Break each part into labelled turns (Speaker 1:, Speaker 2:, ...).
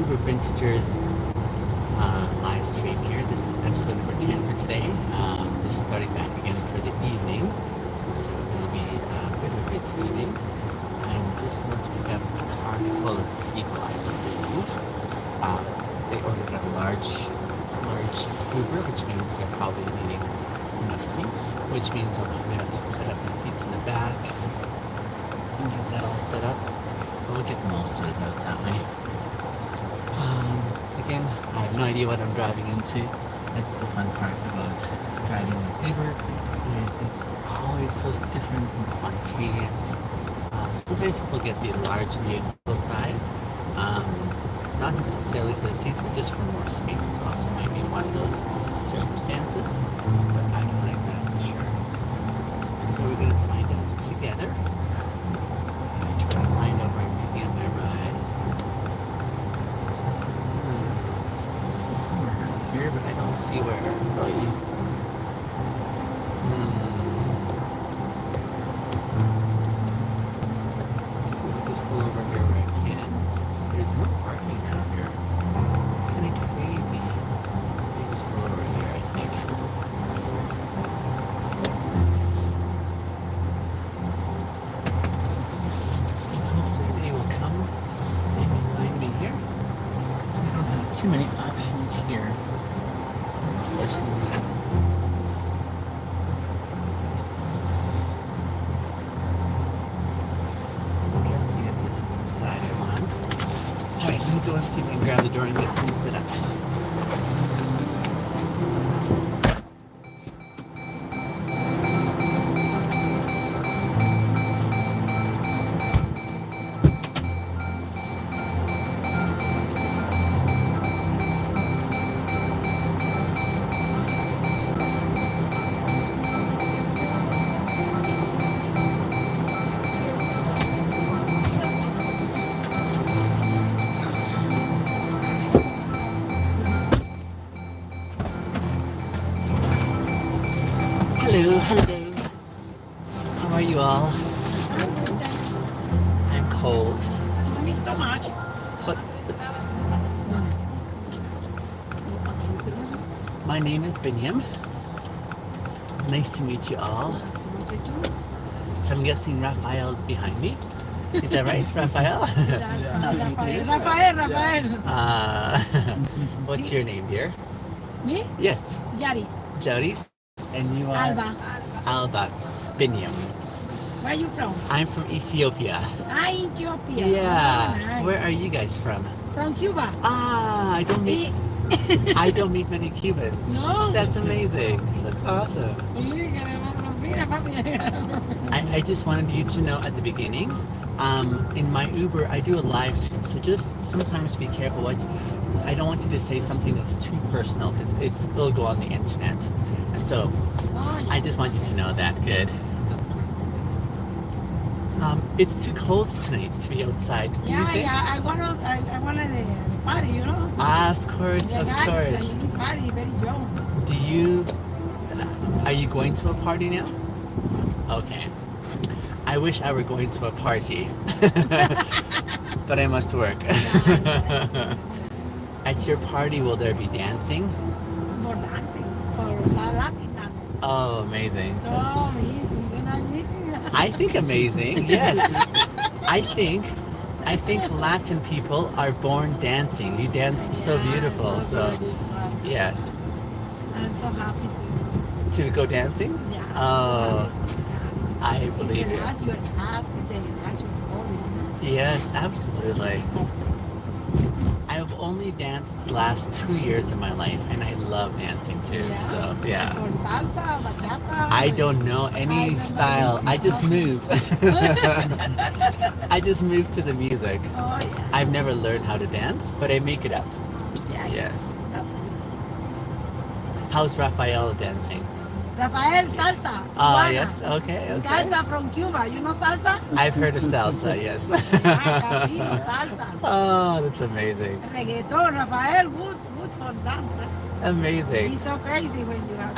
Speaker 1: Uber Bintegers live stream here. This is episode number 10 for today. Just starting back again for the evening. So it'll be a bit of a busy evening. I'm just about to pick up a car full of people, I believe. They ordered a large Uber, which means they're probably needing enough seats, which means I'll probably have to set up my seats in the back and get that all set up. We'll get them all sorted out that way. Again, I have no idea what I'm driving into. That's the fun part about driving with Uber, is it's always so different and spontaneous. Sometimes people get the large vehicle size, not necessarily for the seats, but just for more space as well. So it might be one of those circumstances, but I'm not exactly sure. So we're going to find out together. Try to find out where I'm picking up my ride. Somewhere around here, but I don't see where really. Just pull over here where I can. There's no parking down here. It's kind of crazy. Let me just pull over here, I think. Hopefully they will come and find me here. So we don't have too many options here. Unfortunately. I'm guessing that this is the side I want. Alright, let me go and see if I can grab the door and get things set up. Hello. How are you all? I'm cold.
Speaker 2: Not much.
Speaker 1: But my name is Binyam. Nice to meet you all. So I'm guessing Raphael is behind me. Is that right, Raphael? Not you too.
Speaker 2: Rafael.
Speaker 1: What's your name, dear?
Speaker 2: Me?
Speaker 1: Yes.
Speaker 2: Yaris.
Speaker 1: Jody. And you are?
Speaker 2: Alba.
Speaker 1: Alba. Binyam.
Speaker 2: Where are you from?
Speaker 1: I'm from Ethiopia.
Speaker 2: Ethiopia.
Speaker 1: Yeah.
Speaker 2: Oh, nice.
Speaker 1: Where are you guys from?
Speaker 2: From Cuba.
Speaker 1: I don't meet many Cubans.
Speaker 2: No.
Speaker 1: That's amazing. That's awesome. I just wanted you to know at the beginning, in my Uber, I do a live stream, so just sometimes be careful. I don't want you to say something that's too personal, because it'll go on the internet. So I just want you to know that. Good. It's too cold tonight to be outside. Do you think?
Speaker 2: Yeah. I wanted the party, you know.
Speaker 1: Of course.
Speaker 2: Party, very young.
Speaker 1: Are you going to a party now? Okay. I wish I were going to a party, but I must work. At your party, will there be dancing?
Speaker 2: For dancing, for Latin dancing.
Speaker 1: Oh, amazing.
Speaker 2: Oh, amazing. You're not amazing.
Speaker 1: I think amazing, yes. I think Latin people are born dancing. You dance so beautiful, so
Speaker 2: beautiful.
Speaker 1: yes.
Speaker 2: I'm so happy
Speaker 1: To go dancing?
Speaker 2: Yeah.
Speaker 1: Oh, I believe you.
Speaker 2: It's the
Speaker 1: Yes, absolutely. I've only danced the last 2 years of my life, and I love dancing too.
Speaker 2: Yeah.
Speaker 1: So yeah.
Speaker 2: For salsa, bachata.
Speaker 1: I don't know any style. I just move. I just move to the music.
Speaker 2: Oh yeah.
Speaker 1: I've never learned how to dance, but I make it up.
Speaker 2: Yeah.
Speaker 1: Yes.
Speaker 2: That's good.
Speaker 1: How's Raphael dancing?
Speaker 2: Rafael, salsa.
Speaker 1: Ah,
Speaker 2: Cubana.
Speaker 1: yes. Okay. Okay.
Speaker 2: Salsa from Cuba. You know salsa?
Speaker 1: I've heard of salsa. Yes.
Speaker 2: Yeah, casino, salsa.
Speaker 1: Oh, that's amazing.
Speaker 2: Reggaeton, Rafael, good for dance.
Speaker 1: Amazing.
Speaker 2: He's so crazy when you have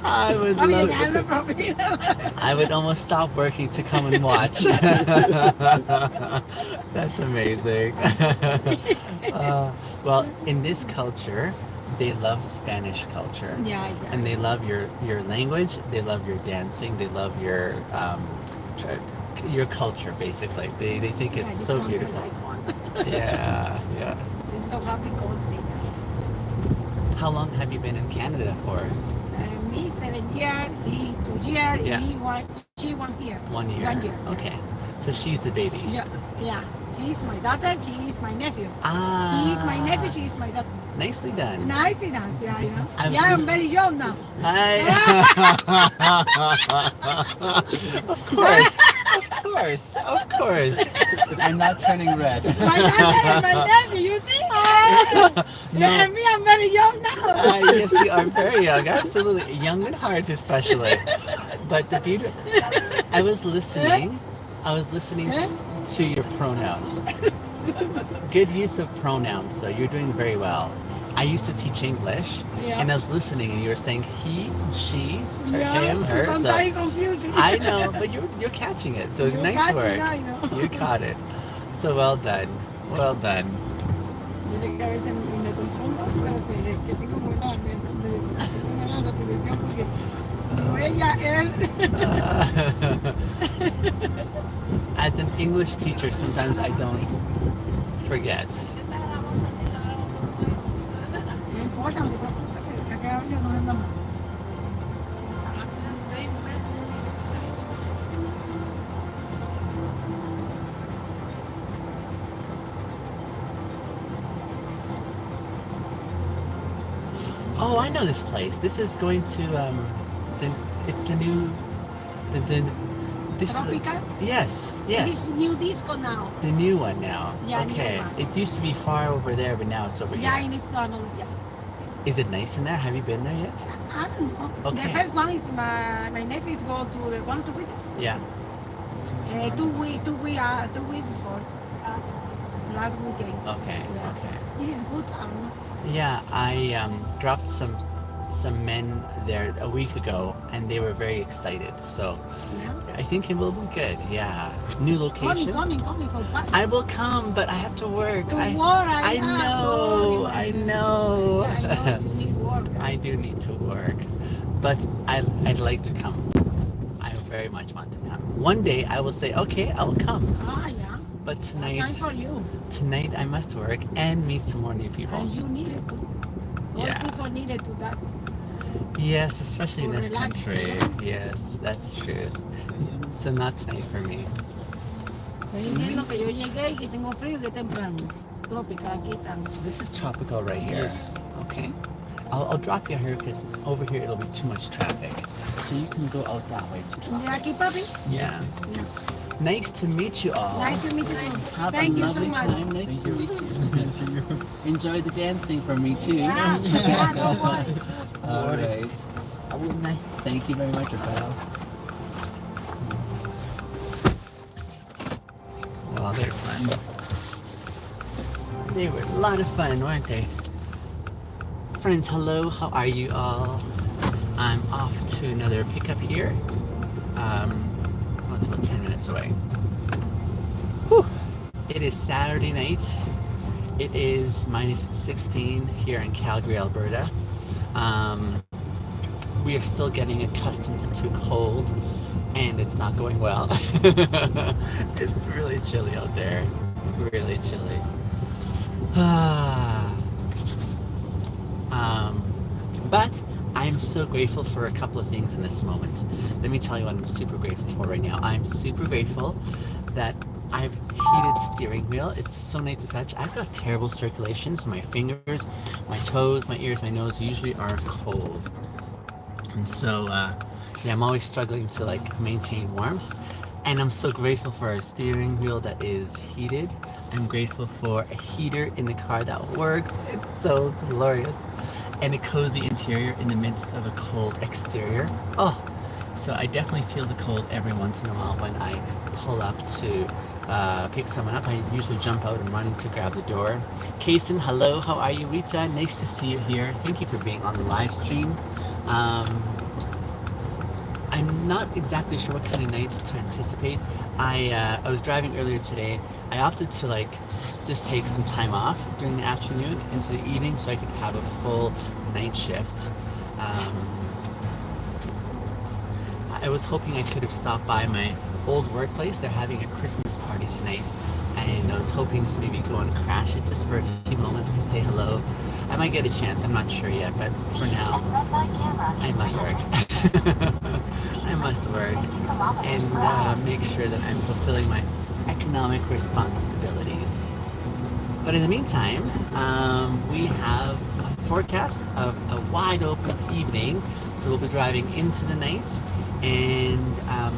Speaker 1: I would
Speaker 2: Oye,
Speaker 1: love
Speaker 2: gana
Speaker 1: it.
Speaker 2: propina.
Speaker 1: I would almost stop working to come and watch. That's amazing. Well, in this culture, they love Spanish culture.
Speaker 2: Yeah, yeah.
Speaker 1: And they love your language, they love your dancing, they love your culture, basically. They think
Speaker 2: Yeah,
Speaker 1: it's
Speaker 2: this
Speaker 1: so
Speaker 2: country
Speaker 1: beautiful.
Speaker 2: like one.
Speaker 1: Yeah, yeah.
Speaker 2: It's so happy country.
Speaker 1: How long have you been in Canada for?
Speaker 2: Me 7 years, he 2 years,
Speaker 1: Yeah.
Speaker 2: she 1 year.
Speaker 1: 1 year.
Speaker 2: 1 year.
Speaker 1: Okay. So she's the baby.
Speaker 2: Yeah, yeah. She is my daughter, she is my nephew.
Speaker 1: Ah.
Speaker 2: He is my nephew, she is my daughter.
Speaker 1: Nicely done.
Speaker 2: Nice enough, yeah, you know.
Speaker 1: I'm-
Speaker 2: Yeah, I'm very young now.
Speaker 1: Of course. Of course. Of course. I'm not turning red.
Speaker 2: My daughter and my nephew, you see?
Speaker 1: No.
Speaker 2: And me, I'm very young now.
Speaker 1: Yes, you are very young. Absolutely. Young at heart, especially. But the beauty... I was listening to your pronouns. Good use of pronouns, so you're doing very well. I used to teach English,
Speaker 2: Yeah.
Speaker 1: and I was listening, and you were saying he, she,
Speaker 2: Yeah,
Speaker 1: him, her. So
Speaker 2: sometimes confusing.
Speaker 1: I know, but you're catching it. So
Speaker 2: You're
Speaker 1: nice
Speaker 2: catching
Speaker 1: work.
Speaker 2: that, you know.
Speaker 1: You caught it. So well done. Well done.
Speaker 2: Dice que a veces me confundo, pero que tengo buena repetición porque como ella, él.
Speaker 1: As an English teacher, sometimes I don't forget.
Speaker 2: No importa, no te preocupes, que a veces no andamos.
Speaker 1: Oh, I know this place. This is going to it's the new the this
Speaker 2: Tropical?
Speaker 1: is yes, yes.
Speaker 2: This is new disco now.
Speaker 1: The new one now.
Speaker 2: Yeah, new
Speaker 1: okay.
Speaker 2: one.
Speaker 1: It used to be far over there, but now it's over
Speaker 2: Yeah,
Speaker 1: here.
Speaker 2: in this another, yeah.
Speaker 1: Is it nice in there? Have you been there yet?
Speaker 2: I don't know.
Speaker 1: Okay.
Speaker 2: The first one is my nephews go to the one to
Speaker 1: Yeah.
Speaker 2: 2 weeks before last weekend.
Speaker 1: Okay.
Speaker 2: Yeah.
Speaker 1: Okay.
Speaker 2: This is good. I don't know.
Speaker 1: Yeah, I dropped some men there a week ago, and they were very excited. So
Speaker 2: Yeah.
Speaker 1: I think it will be good. Yeah, new location.
Speaker 2: Coming for party.
Speaker 1: I will come, but I have to work.
Speaker 2: To
Speaker 1: I
Speaker 2: work,
Speaker 1: I
Speaker 2: yeah,
Speaker 1: know.
Speaker 2: sorry,
Speaker 1: I
Speaker 2: man.
Speaker 1: know.
Speaker 2: Yeah, I know you need work.
Speaker 1: I do need to work, but I'd like to come. I very much want to come. One day I will say, okay, I'll come.
Speaker 2: Ah, yeah.
Speaker 1: But
Speaker 2: That's fine for you.
Speaker 1: tonight I must work and meet some more new people.
Speaker 2: And you need it to. All
Speaker 1: Yeah.
Speaker 2: people need it to that.
Speaker 1: Yes, especially in
Speaker 2: To
Speaker 1: this
Speaker 2: relax,
Speaker 1: country.
Speaker 2: yeah.
Speaker 1: Yes, that's true. So not tonight for me.
Speaker 2: Estoy diciendo que yo llegué y que tengo frío y que temprano. Tropical aquí están.
Speaker 1: So this is tropical right here.
Speaker 3: Yes.
Speaker 1: Okay. I'll drop you here because over here it'll be too much traffic. So you can go out that way to
Speaker 2: ¿De
Speaker 1: drop.
Speaker 2: aquí, papi?
Speaker 1: Yeah.
Speaker 2: Yeah.
Speaker 1: Nice to meet you all.
Speaker 2: Nice to meet you.
Speaker 1: Have
Speaker 2: Thank
Speaker 1: a
Speaker 2: you so
Speaker 1: lovely
Speaker 2: much.
Speaker 1: time next
Speaker 3: Thank you.
Speaker 1: week.
Speaker 3: Nice to meet you.
Speaker 1: Enjoy the dancing for me too.
Speaker 2: Yeah, yeah, don't worry.
Speaker 1: All right. Thank you very much, Rafael. Well, they're fun. They were a lot of fun, weren't they? Friends, hello. How are you all? I'm off to another pickup here. It's about 10 minutes away. Whew. It is Saturday night. It is minus 16 here in Calgary, Alberta. We are still getting accustomed to cold, and it's not going well. It's really chilly out there. Really chilly. But I'm so grateful for a couple of things in this moment. Let me tell you what I'm super grateful for right now. I'm super grateful that I've heated steering wheel. It's so nice to touch. I've got terrible circulation, so my fingers, my toes, my ears, my nose usually are cold. And so, yeah, I'm always struggling to like maintain warmth. And I'm so grateful for a steering wheel that is heated. I'm grateful for a heater in the car that works. It's so glorious. And a cozy interior in the midst of a cold exterior. Oh, so I definitely feel the cold every once in a while when I pull up to pick someone up. I usually jump out and run to grab the door. Kason, hello, how are you? Rita, nice to see you here. Thank you for being on the live stream. Um, I'm not exactly sure what kind of nights to anticipate. I was driving earlier today. I opted to like just take some time off during the afternoon into the evening so I could have a full night shift. I was hoping I could have stopped by my old workplace. They're having a Christmas party tonight, and I was hoping to maybe go and crash it just for a few moments to say hello. I might get a chance, I'm not sure yet, but for now, I must work. I must work and make sure that I'm fulfilling my economic responsibilities. But in the meantime, we have a forecast of a wide open evening, so we'll be driving into the night, and I'm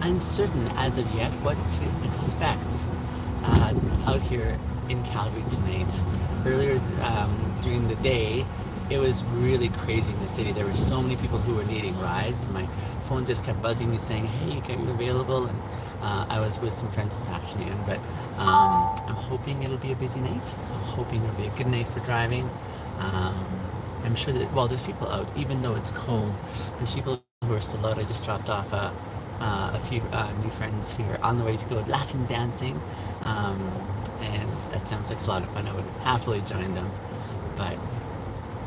Speaker 1: uncertain as of yet what to expect out here in Calgary tonight. Earlier during the day, it was really crazy in the city. There were so many people who were needing rides. My phone just kept buzzing me saying, hey, are you available? And I was with some friends this afternoon, but I'm hoping it'll be a busy night. I'm hoping it'll be a good night for driving. I'm sure that, well, there's people out, even though it's cold, there's people who are still out. I just dropped off a few new friends who are on the way to go Latin dancing, and that sounds like a lot of fun. I would happily join them, but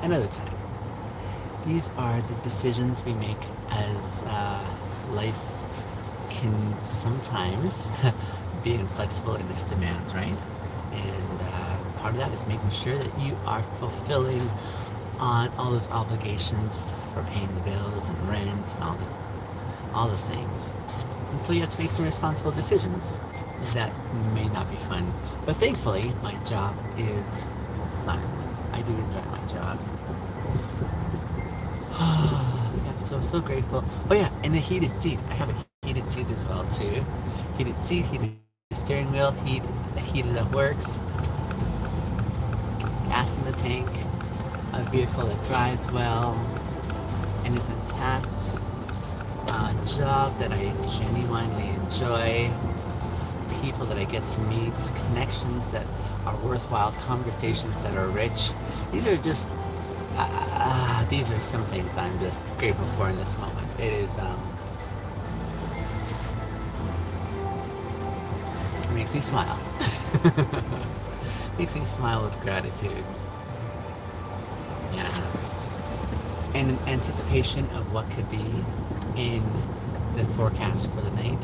Speaker 1: another time. These are the decisions we make as life can sometimes be inflexible in its demands, right? And part of that is making sure that you are fulfilling on all those obligations for paying the bills and rent and all the things. And so you have to make some responsible decisions that may not be fun. But thankfully, my job is fun. I do enjoy my job. Yeah, so grateful. Oh yeah, and the heated seat. I have a heated seat as well too. Heated seat, heated steering wheel, heated that works. Gas in the tank. A vehicle that drives well and is intact. A job that I genuinely enjoy. People that I get to meet. Connections that are worthwhile. Conversations that are rich. These are just these are some things I'm just grateful for in this moment. It is it makes me smile. Makes me smile with gratitude. Yeah. And in anticipation of what could be in the forecast for the night.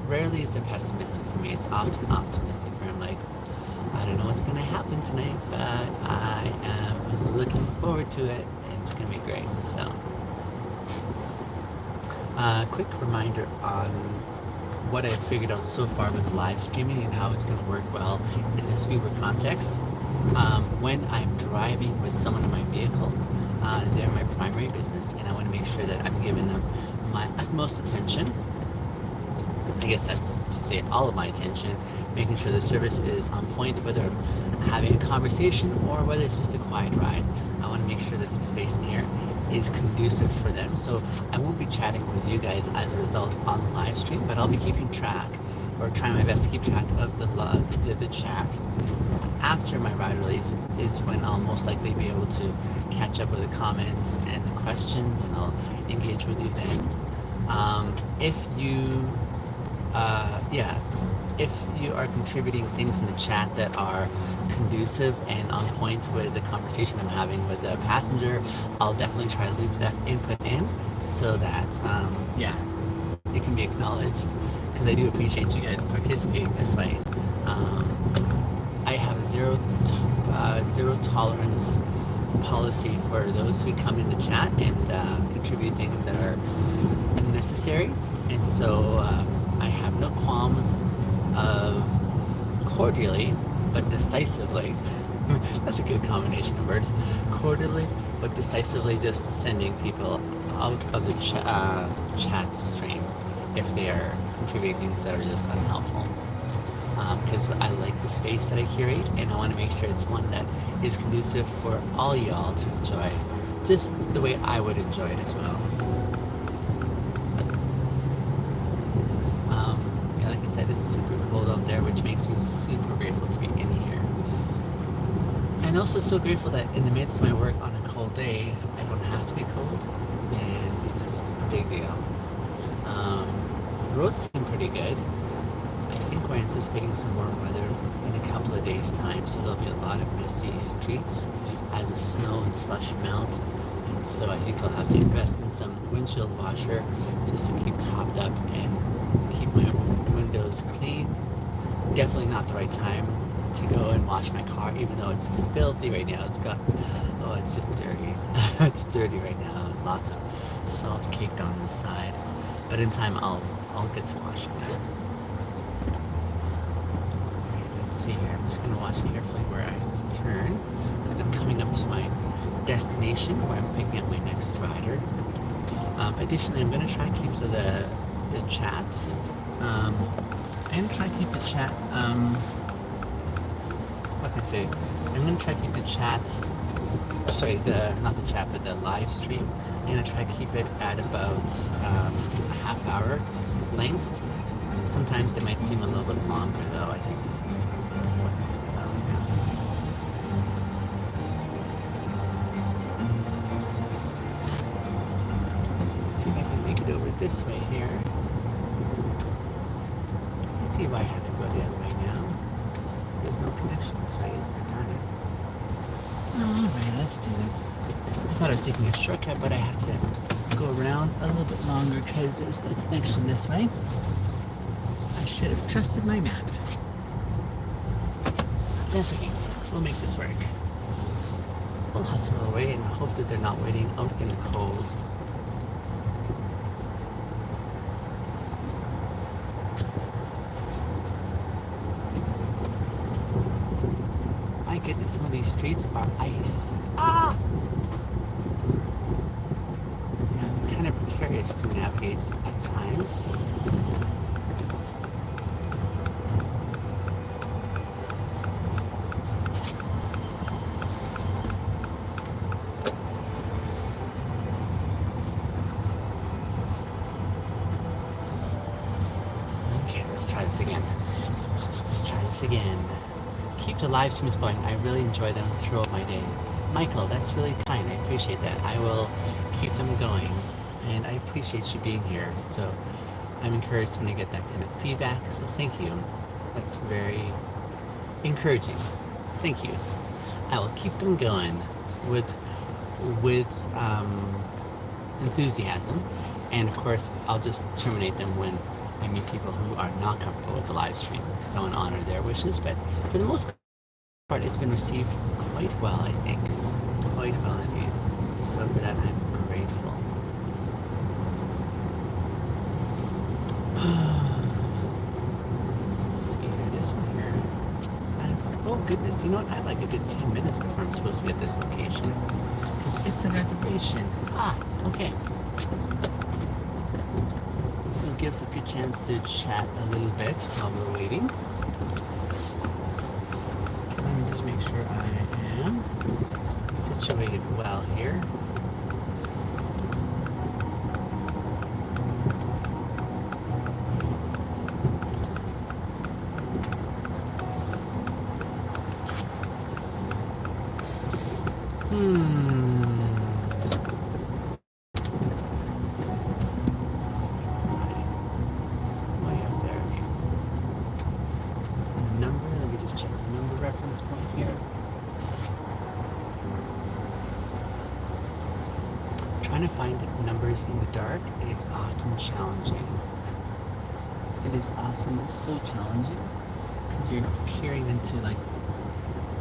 Speaker 1: Rarely is it pessimistic for me. It's often optimistic where I'm like, I don't know what's going to happen tonight, but I am looking forward to it, and it's going to be great. So, quick reminder on what I've figured out so far with live streaming and how it's going to work well in this Uber context. When I'm driving with someone in my vehicle, they're my primary business, and I want to make sure that I'm giving them my utmost attention. I guess that's to say all of my attention, making sure the service is on point, whether I'm having a conversation or whether it's just a quiet ride. I want to make sure that the space in here is conducive for them. So I won't be chatting with you guys as a result on the live stream, but I'll be keeping track, or trying my best to keep track of the chat. After my ride release is when I'll most likely be able to catch up with the comments and the questions, and I'll engage with you then. If you are contributing things in the chat that are conducive and on point with the conversation I'm having with the passenger, I'll definitely try to loop that input in so that, it can be acknowledged, because I do appreciate you guys participating this way. I have a zero tolerance policy for those who come in the chat and contribute things that are necessary, and so I have no qualms of cordially but decisively that's a good combination of words, cordially but decisively just sending people out of the chat stream if they are contributing things that are just unhelpful. Because I like the space that I curate, and I want to make sure it's one that is conducive for all y'all to enjoy, just the way I would enjoy it as well. Yeah, like I said, it's super cold out there, which makes me super grateful to be in here. And also so grateful that in the midst of my work on a cold day, I don't have to be cold, and this is a big deal. Roads seem pretty good. I think we're anticipating some more weather in a couple of days' time, so there'll be a lot of messy streets as the snow and slush melt. And so I think I'll have to invest in some windshield washer just to keep topped up and keep my windows clean. Definitely not the right time to go and wash my car, even though it's filthy right now. It's just dirty. It's dirty right now. Lots of salt caked on the side. But in time, I'll get to washing it. Let's see here. I'm just going to watch carefully where I turn, because I'm coming up to my destination where I'm picking up my next rider. Additionally, I'm going to try and keep the chat. I'm going to try and keep the chat. What can I say? I'm going to try to keep the chat. Sorry, not the chat, but the live stream. I'm going to try to keep it at about a half hour length. Sometimes it might seem a little bit longer, though. I think. Let's see if I can make it over this way here. Let's see why I have to go the other way now. So there's no connection this way, is there? Darn it. Alright, let's do this. I thought I was taking a shortcut, but I have to go around a little bit longer because there's no connection this way. I should have trusted my map. That's okay. We'll make this work. We'll hustle away and hope that they're not waiting out in the cold. My goodness, some of these streets are ice. Ah! Yeah, kind of precarious to navigate at times. Again. Keep the live streams going. I really enjoy them throughout my day. Michael, that's really kind. I appreciate that. I will keep them going. And I appreciate you being here. So I'm encouraged when I get that kind of feedback. So thank you. That's very encouraging. Thank you. I will keep them going with enthusiasm. And of course, I'll just terminate them when I meet people who are not comfortable with the live stream, because I want to honor their wishes. But for the most part, it's been received quite well, I think. Quite well indeed. So for that, I'm grateful. Let's see here, this one here. Oh goodness, do you know what? I have like a good 10 minutes before I'm supposed to be at this location. It's a reservation. Ah, okay. Gives a good chance to chat a little bit while we're waiting. Let me just make sure I am situated well here. Trying to find numbers in the dark is often challenging. It is often so challenging because you're peering into like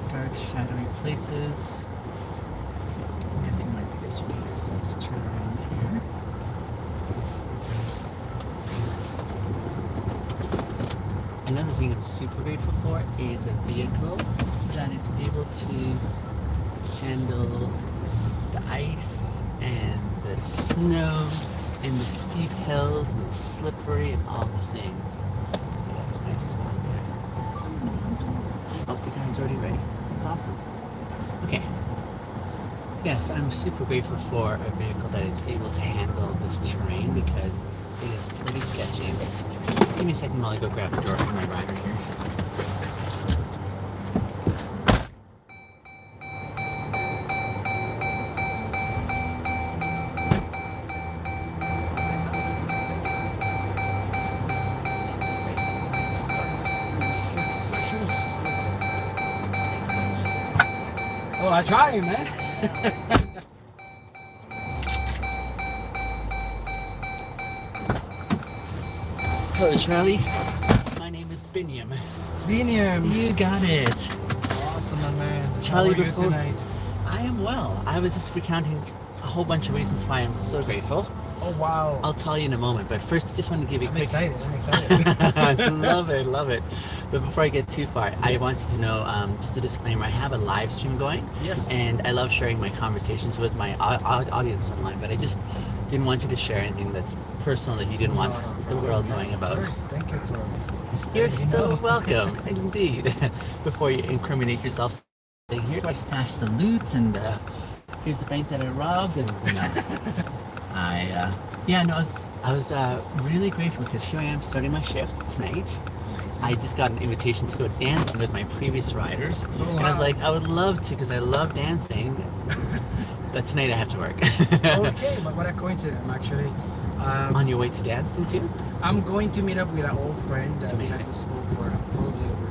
Speaker 1: dark, shadowy places. I'm guessing it might be this one here, so I'll just turn around here. Another thing I'm super grateful for is a vehicle that is able to handle the ice and the snow in the steep hills and the slippery and all the things. That's my spot there. Oh, the guy's already ready. That's awesome. Okay. Yes, I'm super grateful for a vehicle that is able to handle this terrain because it is pretty sketchy. Give me a second while I go grab the door for my rider here.
Speaker 3: Oh, I try, man.
Speaker 1: Hello, Charlie. My name is Binyam.
Speaker 3: Biniam.
Speaker 1: You got it.
Speaker 3: Awesome, my man.
Speaker 1: Charlie,
Speaker 3: How are you
Speaker 1: before-
Speaker 3: tonight?
Speaker 1: I am well. I was just recounting a whole bunch of reasons why I'm so grateful.
Speaker 3: Oh, wow.
Speaker 1: I'll tell you in a moment, but first I just want to give you a
Speaker 3: I'm
Speaker 1: quick...
Speaker 3: excited. I'm excited.
Speaker 1: love it. But before I get too far, I
Speaker 3: Yes.
Speaker 1: want you to know, just a disclaimer, I have a live stream going.
Speaker 3: Yes.
Speaker 1: And I love sharing my conversations with my audience online, but I just didn't want you to share anything that's personal that you didn't want the world knowing about.
Speaker 3: First, thank you for
Speaker 1: You're
Speaker 3: letting me
Speaker 1: so
Speaker 3: know.
Speaker 1: welcome, indeed. Before you incriminate yourself, saying, here I stashed the loot, and here's the bank that I robbed, and I was really grateful because here I am starting my shift tonight. I just got an invitation to go dancing with my previous riders, and I was
Speaker 3: wow.
Speaker 1: like, I would love to because I love dancing, but tonight I have to work.
Speaker 3: Okay, but what a coincidence. I'm actually
Speaker 1: On your way to dancing too?
Speaker 3: I'm going to meet up with an old friend that we
Speaker 1: Amazing.
Speaker 3: haven't spoke for probably over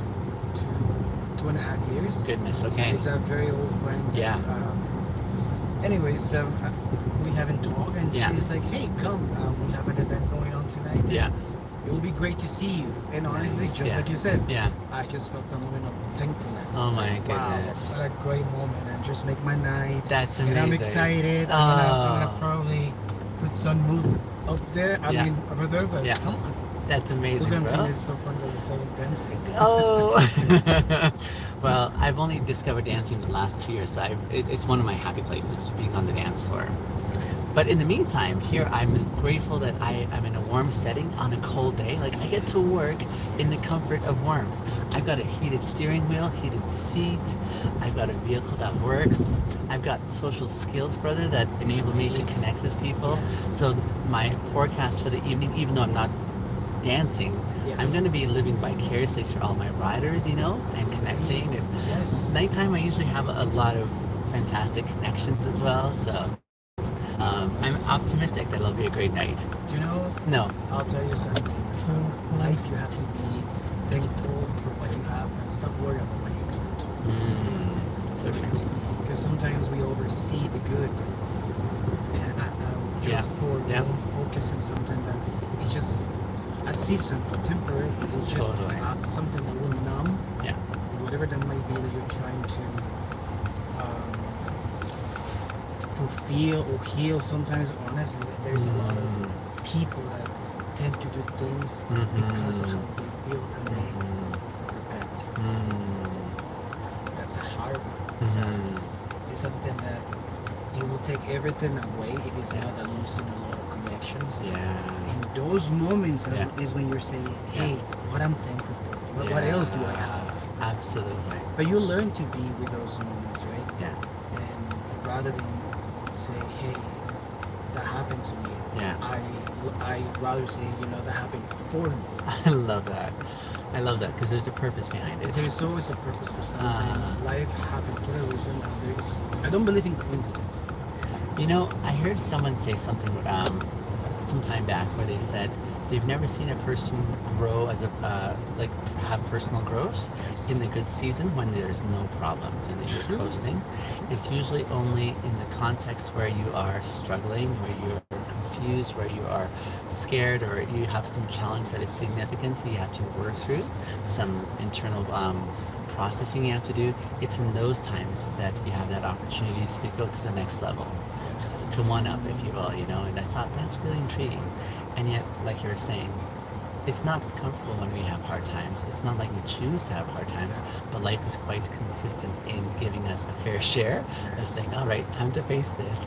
Speaker 3: two and a half years.
Speaker 1: Goodness, okay.
Speaker 3: It's a very old friend.
Speaker 1: Yeah.
Speaker 3: Anyways, we haven't talked, and
Speaker 1: Yeah.
Speaker 3: she's like, "Hey, come. We have an event going on tonight.
Speaker 1: Yeah,
Speaker 3: It will be great to see you." And honestly, just
Speaker 1: Yeah.
Speaker 3: like you said,
Speaker 1: yeah.
Speaker 3: I just felt a moment of thankfulness.
Speaker 1: Oh my
Speaker 3: Like, wow,
Speaker 1: goodness.
Speaker 3: what a great moment, and just make my night.
Speaker 1: That's
Speaker 3: And
Speaker 1: amazing.
Speaker 3: I'm excited. I'm gonna
Speaker 1: Oh.
Speaker 3: probably put some movement up there. I
Speaker 1: Yeah.
Speaker 3: mean, over there, but
Speaker 1: Yeah.
Speaker 3: come on.
Speaker 1: That's
Speaker 3: That's
Speaker 1: amazing,
Speaker 3: what I'm
Speaker 1: bro.
Speaker 3: saying. It's so fun that you're saying dancing.
Speaker 1: Oh, well, I've only discovered dancing the last 2 years, so it's one of my happy places, being on the dance floor. But in the meantime, here I'm grateful that I'm in a warm setting on a cold day. Like I get to work in the comfort of warmth. I've got a heated steering wheel, heated seat. I've got a vehicle that works. I've got social skills, brother, that enable me to connect with people. So my forecast for the evening, even though I'm not dancing,
Speaker 3: Yes.
Speaker 1: I'm going to be living vicariously through all my riders, and connecting. And
Speaker 3: Yes.
Speaker 1: nighttime, I usually have a lot of fantastic connections as well. So I'm optimistic that it'll be a great night.
Speaker 3: Do you know?
Speaker 1: No.
Speaker 3: I'll tell you something. In life, you have to be thankful for what you have and stop worrying about what you don't.
Speaker 1: So true.
Speaker 3: Because sometimes we oversee the good, and just for
Speaker 1: Yeah.
Speaker 3: being focused on something that it's just a season, temporary. It's just
Speaker 1: Totally.
Speaker 3: something that will numb
Speaker 1: Yeah.
Speaker 3: whatever that might be that you're trying to fulfill or heal. Sometimes, honestly, there's a lot of people that tend to do things because of how they feel and they repent. That's a hard one. It's something that it will take everything away if it's not that losing a lot of connections.
Speaker 1: Yeah.
Speaker 3: In those moments
Speaker 1: Yeah.
Speaker 3: is when you're saying, hey, what I'm thankful for. What else do I have?
Speaker 1: Absolutely.
Speaker 3: But you learn to be with those moments, right?
Speaker 1: Yeah.
Speaker 3: And rather than say, hey, that happened to me,
Speaker 1: Yeah.
Speaker 3: I rather say, that happened for me.
Speaker 1: I love that. I love that because there's a purpose behind it.
Speaker 3: There's always a purpose for something. Life happened for a reason. And I don't believe in coincidence.
Speaker 1: I heard someone say something some time back where they said they've never seen a person grow as have personal growth in the good season when there's no problems and you're
Speaker 3: True.
Speaker 1: coasting. It's usually only in the context where you are struggling, where you're confused, where you are scared, or you have some challenge that is significant that you have to work through, some internal processing you have to do. It's in those times that you have that opportunity to go to the next level, to one up, if you will, and I thought that's really intriguing. And yet, like you were saying, it's not comfortable when we have hard times. It's not like we choose to have hard times, but life is quite consistent in giving us a fair share of saying, all right, time to face this.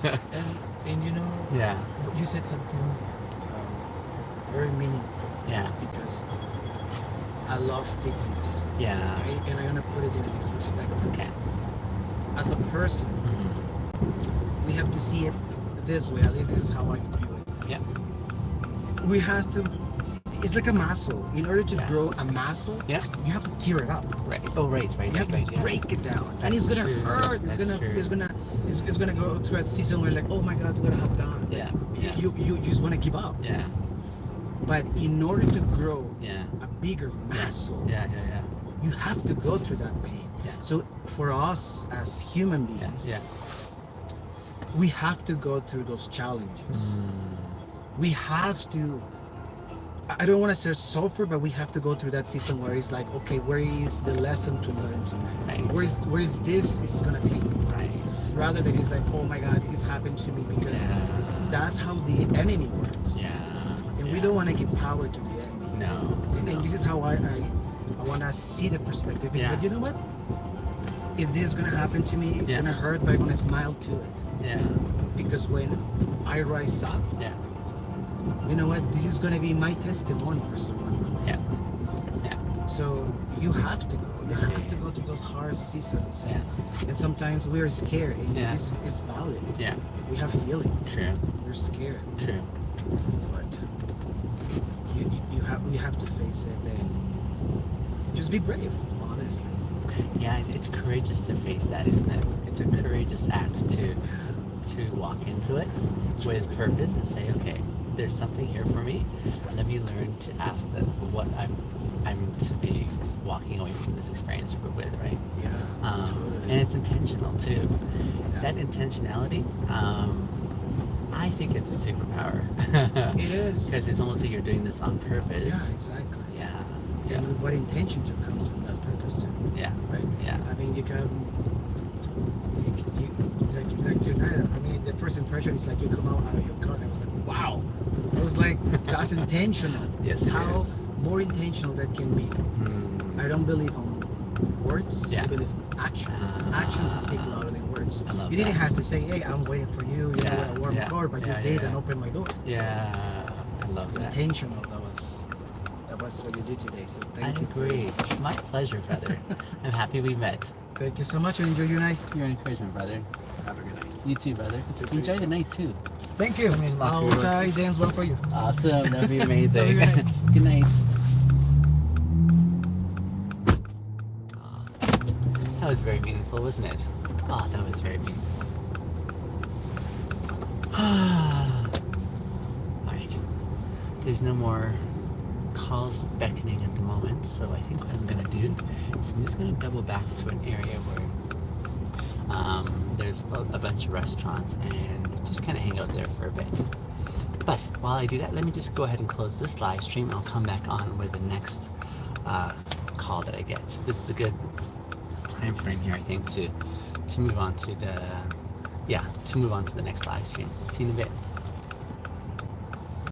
Speaker 3: And And you know,
Speaker 1: Yeah.
Speaker 3: you said something very meaningful.
Speaker 1: Yeah.
Speaker 3: Because I love fitness.
Speaker 1: Yeah.
Speaker 3: Okay? And I'm gonna put it in this perspective.
Speaker 1: Okay.
Speaker 3: As a person,
Speaker 1: Mm-hmm.
Speaker 3: we have to see it this way. At least this is how I view it.
Speaker 1: Yeah.
Speaker 3: We have to. It's like a muscle. In order to
Speaker 1: Yeah.
Speaker 3: grow a muscle,
Speaker 1: Yeah.
Speaker 3: you have to tear it up.
Speaker 1: Right. Oh, right.
Speaker 3: You have to
Speaker 1: Yeah.
Speaker 3: break it down, and
Speaker 1: That's
Speaker 3: it's gonna
Speaker 1: true.
Speaker 3: hurt.
Speaker 1: That's true.
Speaker 3: It's gonna go through a season where like, oh my God, what have I done?
Speaker 1: Yeah. Yeah.
Speaker 3: You just want to give up.
Speaker 1: Yeah.
Speaker 3: But in order to grow
Speaker 1: Yeah.
Speaker 3: a bigger muscle,
Speaker 1: Yeah. Yeah.
Speaker 3: you have to go through that pain.
Speaker 1: Yeah.
Speaker 3: So for us as human
Speaker 1: Yeah.
Speaker 3: beings,
Speaker 1: Yeah.
Speaker 3: we have to go through those challenges. We have to. I don't want to say suffer, but we have to go through that season where it's like, okay, where is the lesson to learn?
Speaker 1: Right.
Speaker 3: Where is this is gonna take me?
Speaker 1: Right.
Speaker 3: Rather than it's like, oh my God, this has happened to me, because
Speaker 1: Yeah.
Speaker 3: that's how the enemy works.
Speaker 1: Yeah.
Speaker 3: And
Speaker 1: Yeah.
Speaker 3: we don't want to give power to the enemy.
Speaker 1: No.
Speaker 3: And this is how I want to see the perspective. It's
Speaker 1: Yeah.
Speaker 3: like, you know what? If this is gonna happen to me, it's
Speaker 1: Yeah.
Speaker 3: gonna hurt, but I'm gonna smile to it.
Speaker 1: Yeah.
Speaker 3: Because when I rise up,
Speaker 1: Yeah.
Speaker 3: you know what? This is gonna be my testimony for someone.
Speaker 1: Yeah. Yeah.
Speaker 3: So you have to go. You have to go through those hard seasons.
Speaker 1: Yeah.
Speaker 3: And sometimes we're scared, and
Speaker 1: Yeah.
Speaker 3: it's valid.
Speaker 1: Yeah.
Speaker 3: We have feelings.
Speaker 1: True.
Speaker 3: We're scared,
Speaker 1: True.
Speaker 3: but you have to face it and just be brave. Honestly.
Speaker 1: Yeah, it's courageous to face that, isn't it? It's a courageous act to walk into it with purpose and say, okay, there's something here for me. Let me learn to ask what I'm to be walking away from this experience with, right?
Speaker 3: Yeah. Totally.
Speaker 1: And it's intentional too.
Speaker 3: Yeah.
Speaker 1: That intentionality, I think it's a superpower.
Speaker 3: It is.
Speaker 1: Because it's almost like you're doing this on purpose.
Speaker 3: Yeah, exactly.
Speaker 1: Yeah. Yeah.
Speaker 3: And what intention comes from that purpose too,
Speaker 1: Yeah.
Speaker 3: right?
Speaker 1: Yeah.
Speaker 3: I mean, you can, like tonight. I mean, the first impression is like you come out of your car, and I was like, wow. I was like, that's intentional.
Speaker 1: Yes, it
Speaker 3: How
Speaker 1: is.
Speaker 3: more intentional that can be. I don't believe on words.
Speaker 1: Yeah.
Speaker 3: I believe in actions. Actions speak louder than words.
Speaker 1: I love
Speaker 3: You didn't
Speaker 1: that.
Speaker 3: have to say, hey, I'm waiting for you. You
Speaker 1: Yeah,
Speaker 3: know, a warm
Speaker 1: yeah,
Speaker 3: car, but
Speaker 1: yeah,
Speaker 3: you did
Speaker 1: yeah.
Speaker 3: and opened my door.
Speaker 1: Yeah. I love
Speaker 3: So,
Speaker 1: that.
Speaker 3: intentional. That was what you did today. So thank
Speaker 1: I
Speaker 3: you.
Speaker 1: agree. My pleasure, brother. I'm happy we met.
Speaker 3: Thank you so much, and enjoy your night.
Speaker 1: You're an encouragement, brother.
Speaker 3: Have a good night.
Speaker 1: You too, brother.
Speaker 3: Too,
Speaker 1: Enjoy
Speaker 3: please.
Speaker 1: the night too.
Speaker 3: Thank you.
Speaker 1: mean, lock
Speaker 3: I'll
Speaker 1: your door.
Speaker 3: try dance one for you.
Speaker 1: Awesome. That'd be amazing.
Speaker 3: Have a
Speaker 1: Good night. Aw, that was very meaningful, wasn't it? Oh, that was very meaningful. Alright. There's no more calls beckoning at the moment, so I think what I'm gonna do is I'm just gonna double back to an area where there's a bunch of restaurants and just kind of hang out there for a bit. But while I do that, let me just go ahead and close this live stream, and I'll come back on with the next call that I get. This is a good time frame here, I think, to move on to the next live stream. See you in a bit.